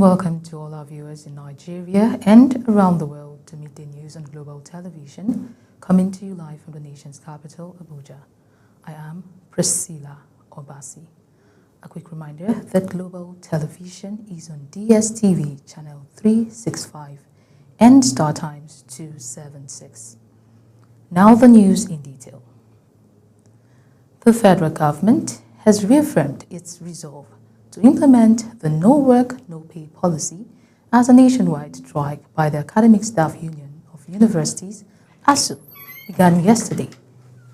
welcome to all our viewers in Nigeria and around the world to Midday News on Global Television, coming to you live from the nation's capital, Abuja. I am Priscilla Obasi. A quick reminder that Global Television is on DSTV channel 365 and Star Times 276. Now the news in detail. The federal government has reaffirmed its resolve to implement the No Work, No Pay policy as a nationwide strike by the Academic Staff Union of Universities, ASU, began yesterday.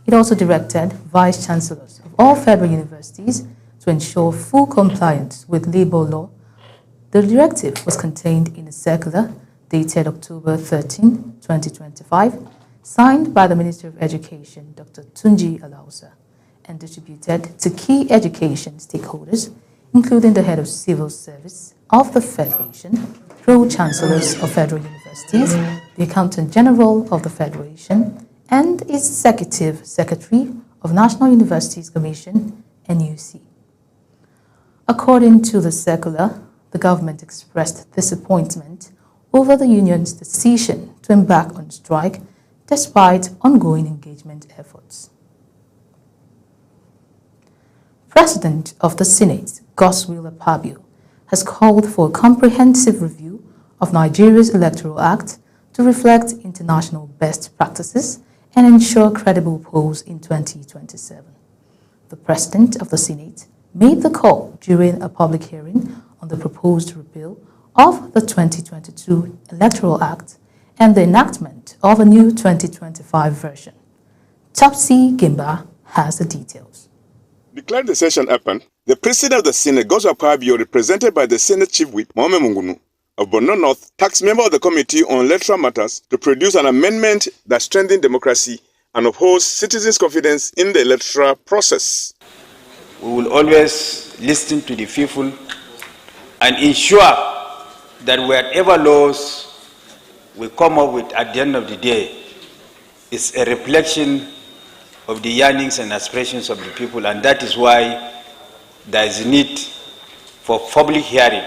It also directed vice chancellors of all federal universities to ensure full compliance with labor law. The directive was contained in a circular dated October 13, 2025, signed by the Minister of Education, Dr. Tunji Alausa, and distributed to key education stakeholders, including the head of civil service of the Federation, pro-chancellors of federal universities, the Accountant General of the Federation, and its Executive Secretary of National Universities Commission, NUC. According to the circular, the government expressed disappointment over the union's decision to embark on strike despite ongoing engagement efforts. President of the Senate, Godswill Akpabio, has called for a comprehensive review of Nigeria's Electoral Act to reflect international best practices and ensure credible polls in 2027. The President of the Senate made the call during a public hearing on the proposed repeal of the 2022 Electoral Act and the enactment of a new 2025 version. Topsy Gimba has the details. Declared the session open, the President of the Senate, Godswill Akpabio, represented by the Senate Chief Whip, Mohammed Mungunu, of Borno North, tasked member of the Committee on Electoral Matters to produce an amendment that strengthens democracy and upholds citizens' confidence in the electoral process. We will always listen to the people and ensure that whatever laws we come up with at the end of the day is a reflection of the yearnings and aspirations of the people, and that is why there is a need for public hearing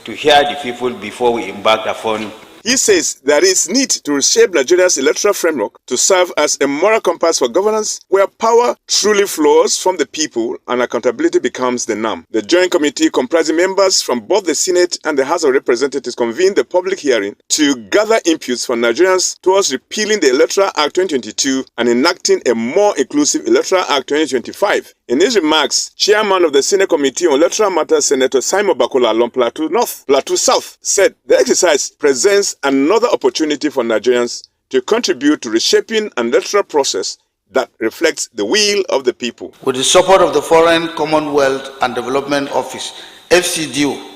to hear the people before we embark upon. He says there is need to reshape Nigeria's electoral framework to serve as a moral compass for governance where power truly flows from the people and accountability becomes the norm. The Joint Committee, comprising members from both the Senate and the House of Representatives, convened the public hearing to gather inputs from Nigerians towards repealing the Electoral Act 2022 and enacting a more inclusive Electoral Act 2025. In his remarks, Chairman of the Senate Committee on Electoral Matters, Senator Simon Bakola along Plateau South, said the exercise presents another opportunity for Nigerians to contribute to reshaping an electoral process that reflects the will of the people. With the support of the Foreign Commonwealth and Development Office, FCDO,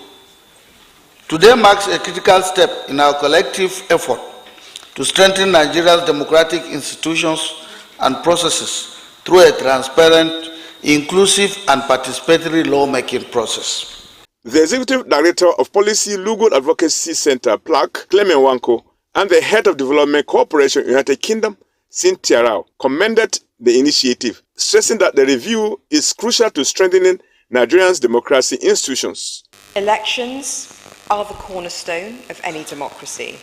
today marks a critical step in our collective effort to strengthen Nigeria's democratic institutions and processes through a transparent, inclusive and participatory lawmaking process. The Executive Director of Policy Legal Advocacy Center, PLAC, Clement Wanko, and the Head of Development Cooperation United Kingdom, Cynthia Rao, commended the initiative, stressing that the review is crucial to strengthening Nigeria's democracy institutions. Elections are the cornerstone of any democracy.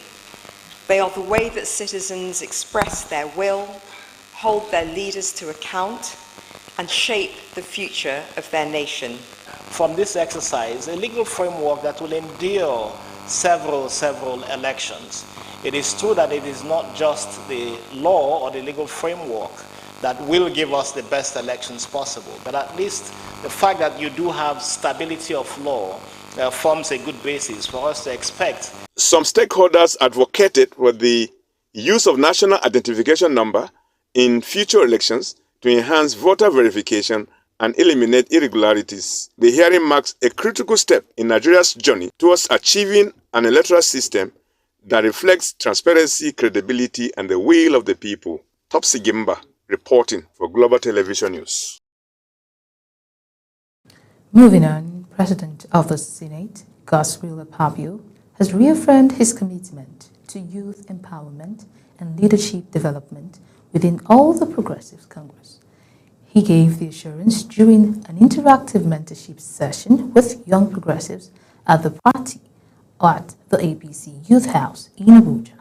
They are the way that citizens express their will, hold their leaders to account, and shape the future of their nation. From this exercise, a legal framework that will endure several elections. It is true that it is not just the law or the legal framework that will give us the best elections possible, but at least the fact that you do have stability of law forms a good basis for us to expect. Some stakeholders advocated for the use of national identification number in future elections to enhance voter verification and eliminate irregularities. The hearing marks a critical step in Nigeria's journey towards achieving an electoral system that reflects transparency, credibility, and the will of the people. Topsy Gimba, reporting for Global Television News. Moving on, President of the Senate, Godswill Akpabio, has reaffirmed his commitment to youth empowerment and leadership development within all the Progressives Congress. He gave the assurance during an interactive mentorship session with young progressives at the party at the APC Youth House in Abuja.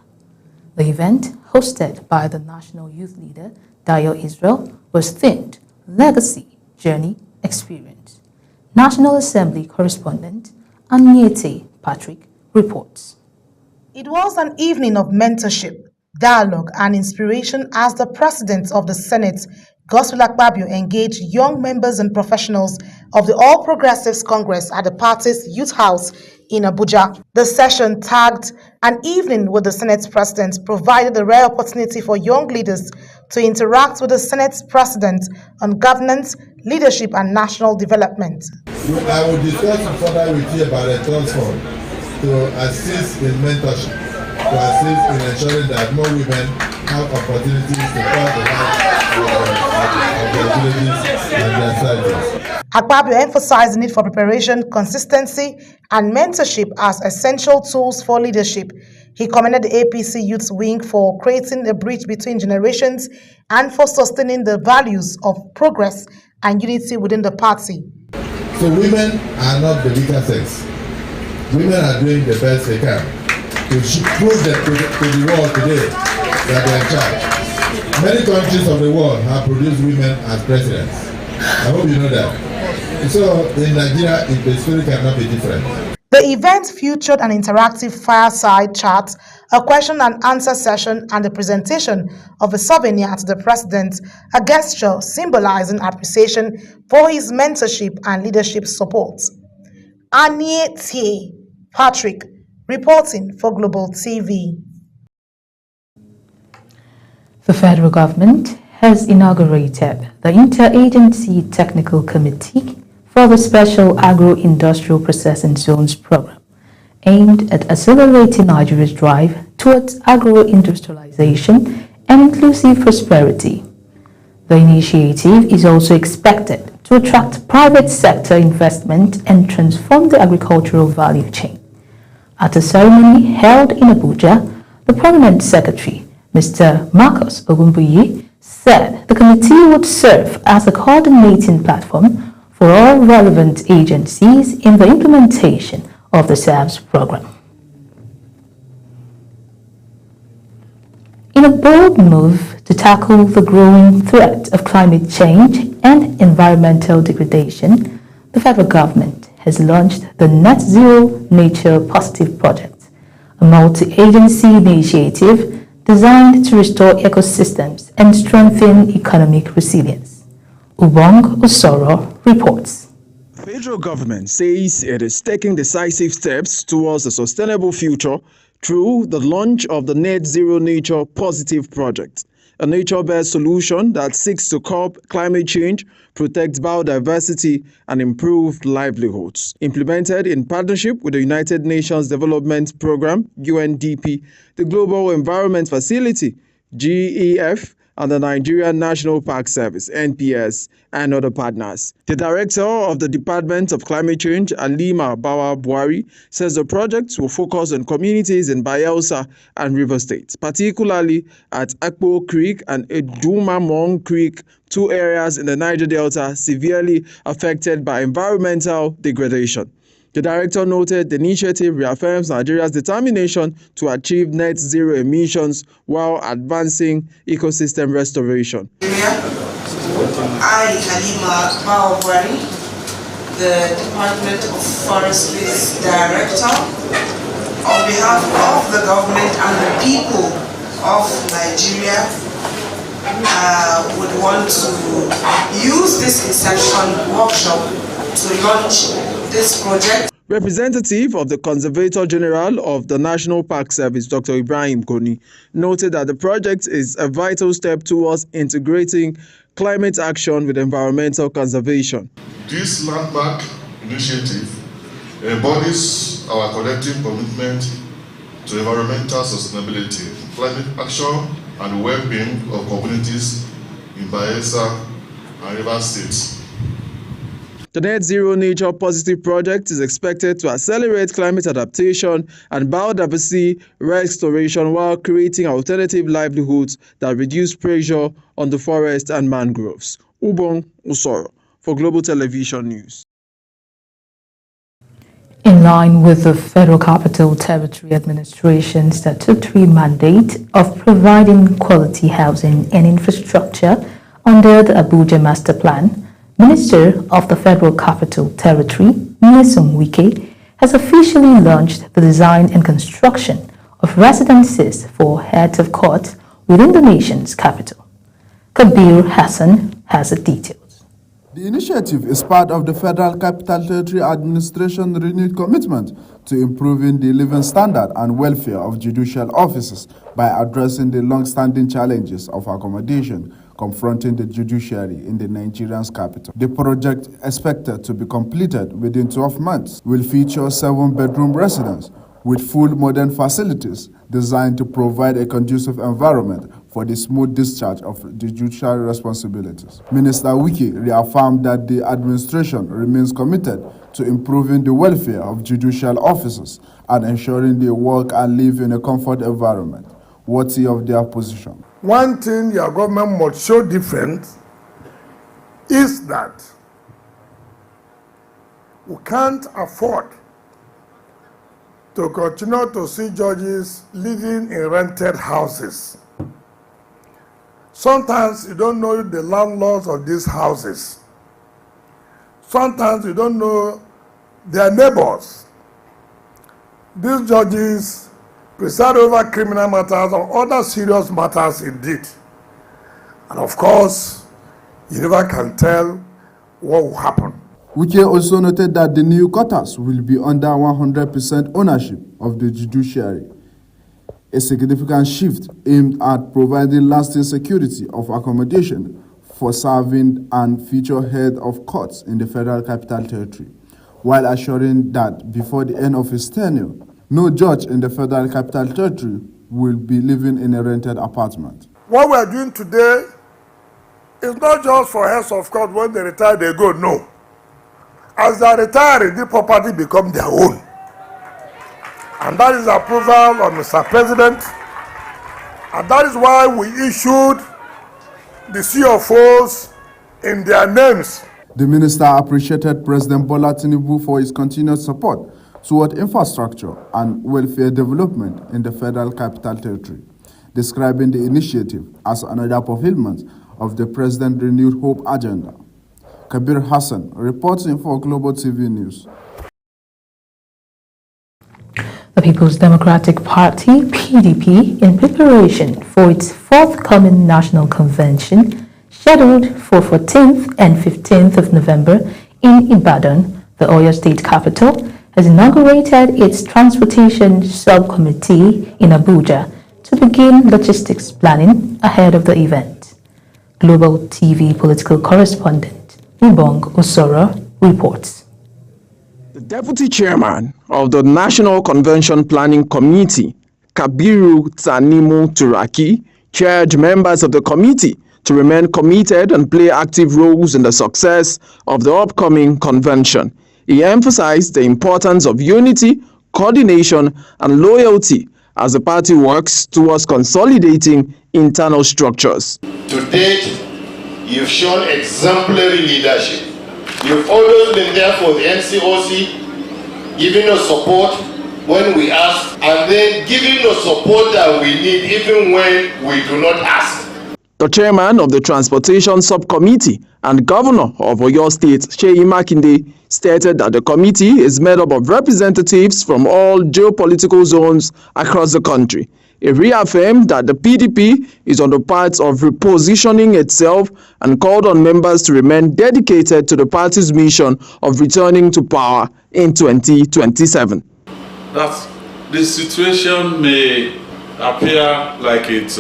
The event, hosted by the national youth leader, Dayo Israel, was themed Legacy, Journey, Experience. National Assembly correspondent Aniete Patrick reports. It was an evening of mentorship, dialogue, and inspiration as the President of the Senate, Godswill Akpabio, engaged young members and professionals of the All Progressives Congress at the party's Youth House in Abuja. The session, tagged An Evening with the Senate President, provided a rare opportunity for young leaders to interact with the Senate President on governance, leadership, and national development. I will discuss further with you about a trust fund to assist in mentorship, to assist in ensuring that more women have opportunities to part the lives of their villages and their societies. Akpabio emphasized the need for preparation, consistency, and mentorship as essential tools for leadership. He commended the APC Youth Wing for creating a bridge between generations and for sustaining the values of progress and unity within the party. So women are not the weaker sex. Women are doing the best they can to prove that to the world today that they are in charge. Many countries of the world have produced women as presidents. I hope you know that. So in Nigeria, the story cannot be different. The event featured an interactive fireside chat, a question and answer session, and the presentation of a souvenir to the president, a gesture symbolizing appreciation for his mentorship and leadership support. Aniete Patrick, reporting for Global TV. The federal government has inaugurated the Interagency Technical Committee for the Special Agro-Industrial Processing Zones program, aimed at accelerating Nigeria's drive towards agro-industrialization and inclusive prosperity. The initiative is also expected to attract private sector investment and transform the agricultural value chain. At a ceremony held in Abuja, the Permanent Secretary, Mr. Marcus Ogunbuyi, said the committee would serve as a coordinating platform for all relevant agencies in the implementation of the SAVS program. In a bold move to tackle the growing threat of climate change and environmental degradation, the federal government has launched the Net Zero Nature Positive Project, a multi-agency initiative designed to restore ecosystems and strengthen economic resilience. Ubong Usoro reports. The federal government says it is taking decisive steps towards a sustainable future through the launch of the Net Zero Nature Positive Project, a nature-based solution that seeks to curb climate change, protect biodiversity, and improve livelihoods. Implemented in partnership with the United Nations Development Programme, UNDP, the Global Environment Facility, GEF, and the Nigerian National Park Service, NPS, and other partners. The director of the Department of Climate Change, Alima Bawa Buhari, says the project will focus on communities in Bayelsa and River State, particularly at Akpo Creek and Edumamong Creek, two areas in the Niger Delta severely affected by environmental degradation. The director noted the initiative reaffirms Nigeria's determination to achieve net zero emissions while advancing ecosystem restoration. I, Halima Baobari, the Department of Forestry's director, on behalf of the government and the people of Nigeria, would want to use this inception workshop to launch this project. Representative of the Conservator General of the National Park Service, Dr. Ibrahim Koni, noted that the project is a vital step towards integrating climate action with environmental conservation. This landmark initiative embodies our collective commitment to environmental sustainability, climate action, and well-being of communities in Bayelsa and River States. The Net Zero Nature Positive Project is expected to accelerate climate adaptation and biodiversity restoration while creating alternative livelihoods that reduce pressure on the forest and mangroves. Ubong Usoro for Global Television News. In line with the Federal Capital Territory Administration statutory mandate of providing quality housing and infrastructure under the Abuja Master Plan, Minister of the Federal Capital Territory, Nyesom Wike, has officially launched the design and construction of residences for heads of court within the nation's capital. Kabir Hassan has the details. The initiative is part of the Federal Capital Territory Administration renewed commitment to improving the living standard and welfare of judicial officers by addressing the long-standing challenges of accommodation confronting the judiciary in the Nigerian's capital. The project, expected to be completed within 12 months, will feature 7-bedroom residence with full modern facilities designed to provide a conducive environment for the smooth discharge of the judicial responsibilities. Minister Wike reaffirmed that the administration remains committed to improving the welfare of judicial officers and ensuring they work and live in a comfort environment worthy of their position. One thing your government must show different is that we can't afford to continue to see judges living in rented houses. Sometimes you don't know the landlords of these houses. Sometimes you don't know their neighbors. These judges preside over criminal matters or other serious matters indeed. And of course, you never can tell what will happen. Wike also noted that the new quarters will be under 100% ownership of the judiciary, a significant shift aimed at providing lasting security of accommodation for serving and future head of courts in the Federal Capital Territory, while assuring that before the end of his tenure, no judge in the Federal Capital Territory will be living in a rented apartment. What we are doing today is not just for heads of court. When they retire, they go, no. As they retire, the property becomes their own. And that is approval of Mr. President. And that is why we issued the CFOs in their names. The minister appreciated President Bola Tinubu for his continued support toward infrastructure and welfare development in the Federal Capital Territory, describing the initiative as another fulfillment of the President's renewed hope agenda. Kabir Hassan, reporting for Global TV News. The People's Democratic Party, PDP, in preparation for its forthcoming national convention, scheduled for 14th and 15th of November in Ibadan, the Oyo State capital, has inaugurated its transportation subcommittee in Abuja to begin logistics planning ahead of the event. Global TV political correspondent Ubong Osoro reports. The Deputy Chairman of the National Convention Planning Committee, Kabiru Tanimu Turaki, charged members of the committee to remain committed and play active roles in the success of the upcoming convention. He emphasized the importance of unity, coordination, and loyalty as the party works towards consolidating internal structures. To date, you've shown exemplary leadership. You've always been there for the NCOC, giving us support when we ask, and then giving us support that we need even when we do not ask. The chairman of the Transportation Subcommittee and Governor of Oyo State, Seyi Makinde, stated that the committee is made up of representatives from all geopolitical zones across the country. He reaffirmed that the PDP is on the path of repositioning itself and called on members to remain dedicated to the party's mission of returning to power in 2027. That the situation may appear like it's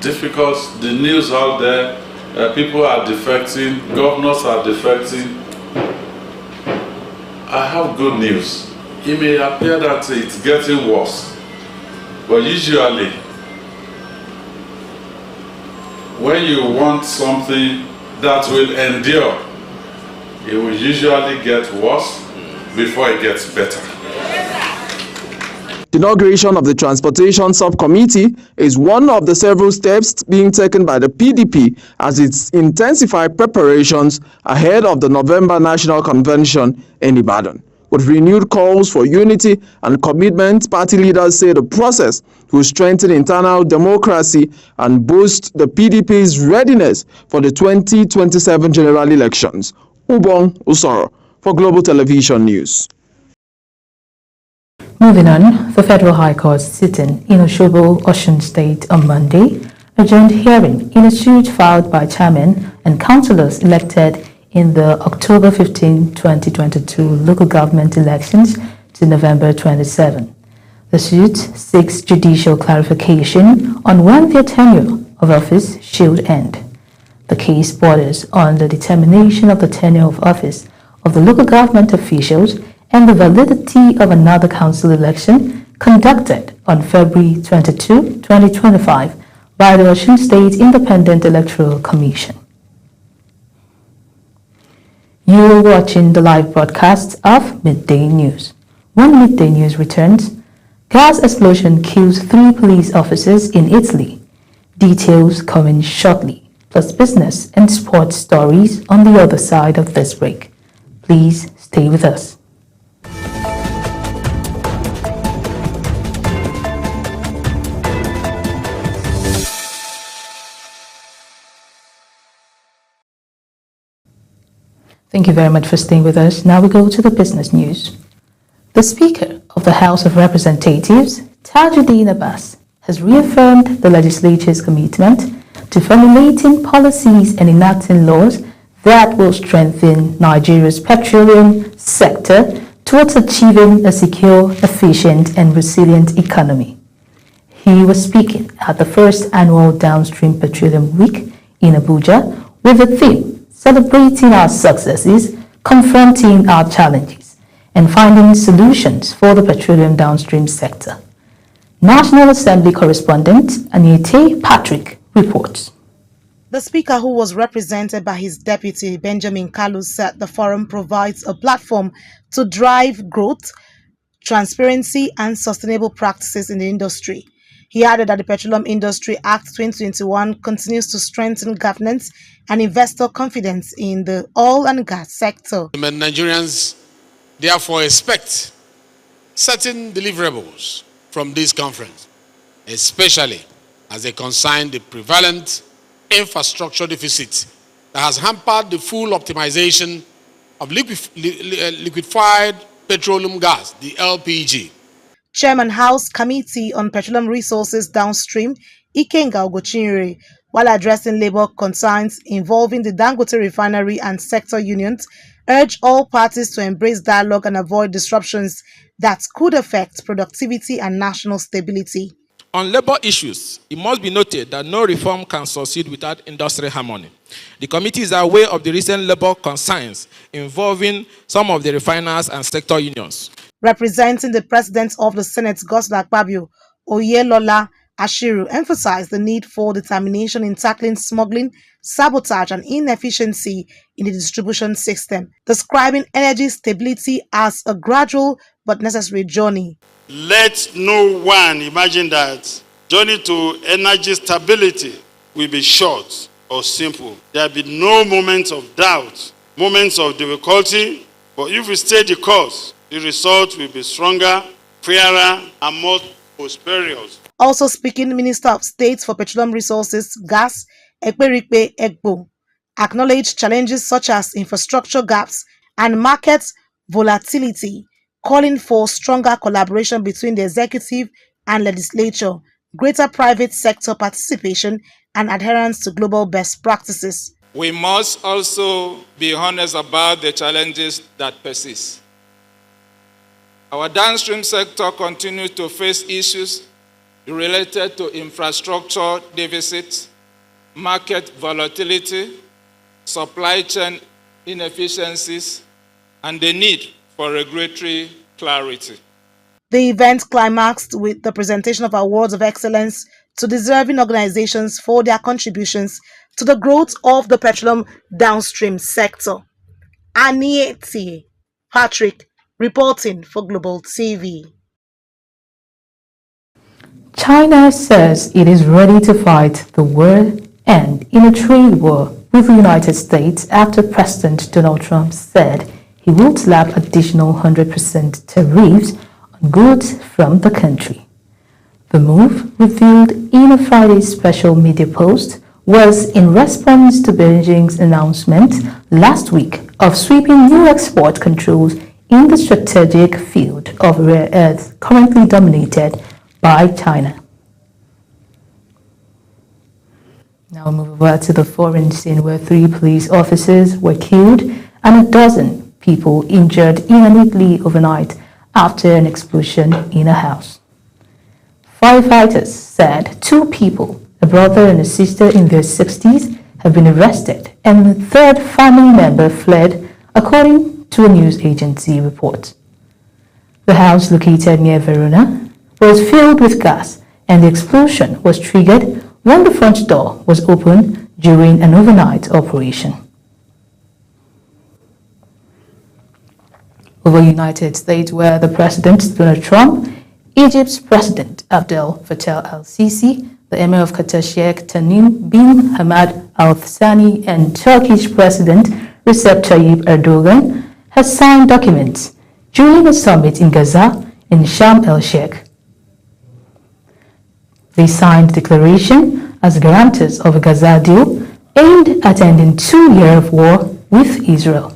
difficult. The news out there, people are defecting, governors are defecting. I have good news. It may appear that it's getting worse, but usually when you want something that will endure, it will usually get worse before it gets better. The inauguration of the Transportation Subcommittee is one of the several steps being taken by the PDP as it intensifies preparations ahead of the November National Convention in Ibadan. With renewed calls for unity and commitment, party leaders say the process will strengthen internal democracy and boost the PDP's readiness for the 2027 general elections. Ubong Usoro for Global Television News. Moving on, the Federal High Court sitting in Osogbo, Osun State on Monday adjourned hearing in a suit filed by chairmen and councillors elected in the October 15, 2022 local government elections to November 27. The suit seeks judicial clarification on when their tenure of office should end. The case borders on the determination of the tenure of office of the local government officials and the validity of another council election conducted on February 22, 2025 by the Osun State Independent Electoral Commission. You are watching the live broadcast of Midday News. When Midday News returns, gas explosion kills 3 police officers in Italy. Details coming shortly, plus business and sports stories on the other side of this break. Please stay with us. Thank you very much for staying with us. Now we go to the business news. The Speaker of the House of Representatives, Tajuddin Abbas, has reaffirmed the legislature's commitment to formulating policies and enacting laws that will strengthen Nigeria's petroleum sector towards achieving a secure, efficient, and resilient economy. He was speaking at the first annual Downstream Petroleum Week in Abuja with the theme Celebrating Our Successes, Confronting Our Challenges, and Finding Solutions for the Petroleum Downstream Sector. National Assembly correspondent Anita Patrick reports. The Speaker, who was represented by his deputy Benjamin Kalu, said the forum provides a platform to drive growth, transparency, and sustainable practices in the industry. He added that the Petroleum Industry Act 2021 continues to strengthen governance and investor confidence in the oil and gas sector. Nigerians therefore expect certain deliverables from this conference, especially as they concern the prevalent infrastructure deficit that has hampered the full optimization of liquefied petroleum gas, the LPG. Chairman House Committee on Petroleum Resources Downstream, Ikenga Ogochinyere, while addressing labor concerns involving the Dangote refinery and sector unions, urged all parties to embrace dialogue and avoid disruptions that could affect productivity and national stability. On labor issues, it must be noted that no reform can succeed without industry harmony. The committee is aware of the recent labor concerns involving some of the refiners and sector unions. Representing the President of the Senate, Godswill Akpabio, Oyelola Ashiru, emphasized the need for determination in tackling smuggling, sabotage, and inefficiency in the distribution system, describing energy stability as a gradual but necessary journey. Let no one imagine that journey to energy stability will be short or simple. There will be no moments of doubt, moments of difficulty, but if we stay the course, the result will be stronger, fairer, and more prosperous. Also speaking, Minister of State for Petroleum Resources, Gas, Ekperikpe Egbo, acknowledged challenges such as infrastructure gaps and market volatility, calling for stronger collaboration between the executive and legislature, greater private sector participation, and adherence to global best practices. We must also be honest about the challenges that persist. Our downstream sector continues to face issues related to infrastructure deficits, market volatility, supply chain inefficiencies, and the need for regulatory clarity. The event climaxed with the presentation of awards of excellence to deserving organizations for their contributions to the growth of the petroleum downstream sector. Anieti Patrick reporting for Global TV. China says it is ready to fight the world end in a trade war with the United States after President Donald Trump said he will slap additional 100% tariffs on goods from the country. The move, revealed in a Friday special media post, was in response to Beijing's announcement last week of sweeping new export controls in the strategic field of rare earths currently dominated by China. Now move over to the foreign scene, where 3 police officers were killed and a dozen people injured in Italy overnight after an explosion in a house. Firefighters said 2 people, a brother and a sister in their 60s, have been arrested, and the 3rd family member fled, according to a news agency report. The house, located near Verona, was filled with gas, and the explosion was triggered when the front door was opened during an overnight operation. Over United States, where the President Donald Trump, Egypt's President Abdel Fattah al-Sisi, the Emir of Qatar Sheikh Tamim bin Hamad al-Thani, and Turkish President Recep Tayyip Erdogan has signed documents during a summit in Gaza in Sharm el-Sheikh. They signed the declaration as guarantors of a Gaza deal aimed at ending 2 years of war with Israel.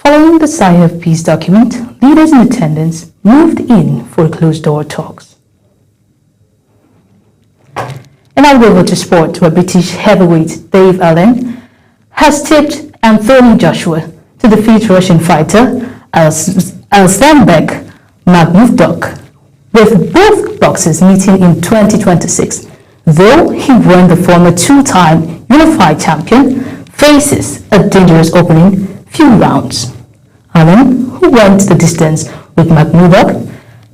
Following the signing of peace document, leaders in attendance moved in for closed-door talks. And now go over to sport, where British heavyweight Dave Allen has tipped Anthony Joshua to defeat Russian fighter Alexander Magnusdok, with both boxers meeting in 2026, though he won the former 2-time unified champion faces a dangerous opening few rounds. Allen, who went the distance with Magnusdok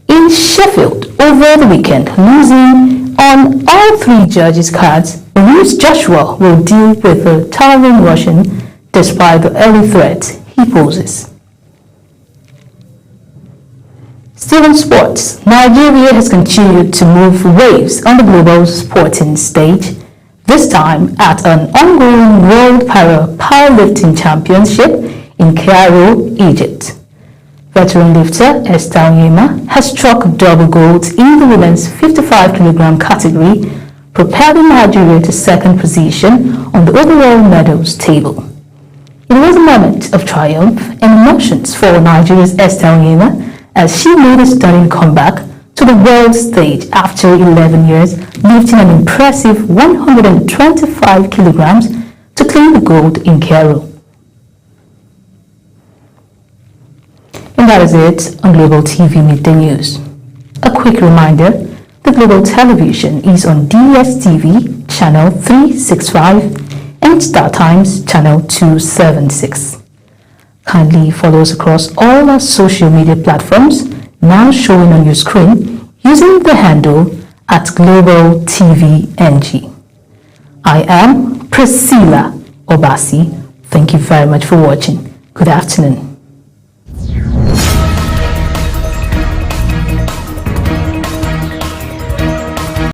in Sheffield over the weekend, losing on all 3 judges' cards, believes Joshua will deal with the towering Russian despite the early threat he poses. Still in sports, Nigeria has continued to move waves on the global sporting stage, this time at an ongoing World Powerlifting Championship in Cairo, Egypt. Veteran lifter Esther Onyema has struck double gold in the women's 55-kilogram category, propelling Nigeria to 2nd position on the overall medals table. It was a moment of triumph and emotions for Nigeria's Esther Onyema as she made a stunning comeback to the world stage after 11 years, lifting an impressive 125 kilograms to claim the gold in Cairo. And that is it on Global TV Midday News. A quick reminder, the Global Television is on DSTV channel 365 and Star Times channel 276. Kindly follow us across all our social media platforms now showing on your screen using the handle @GlobalTVNG. I am Priscilla Obasi. Thank you very much for watching. Good afternoon.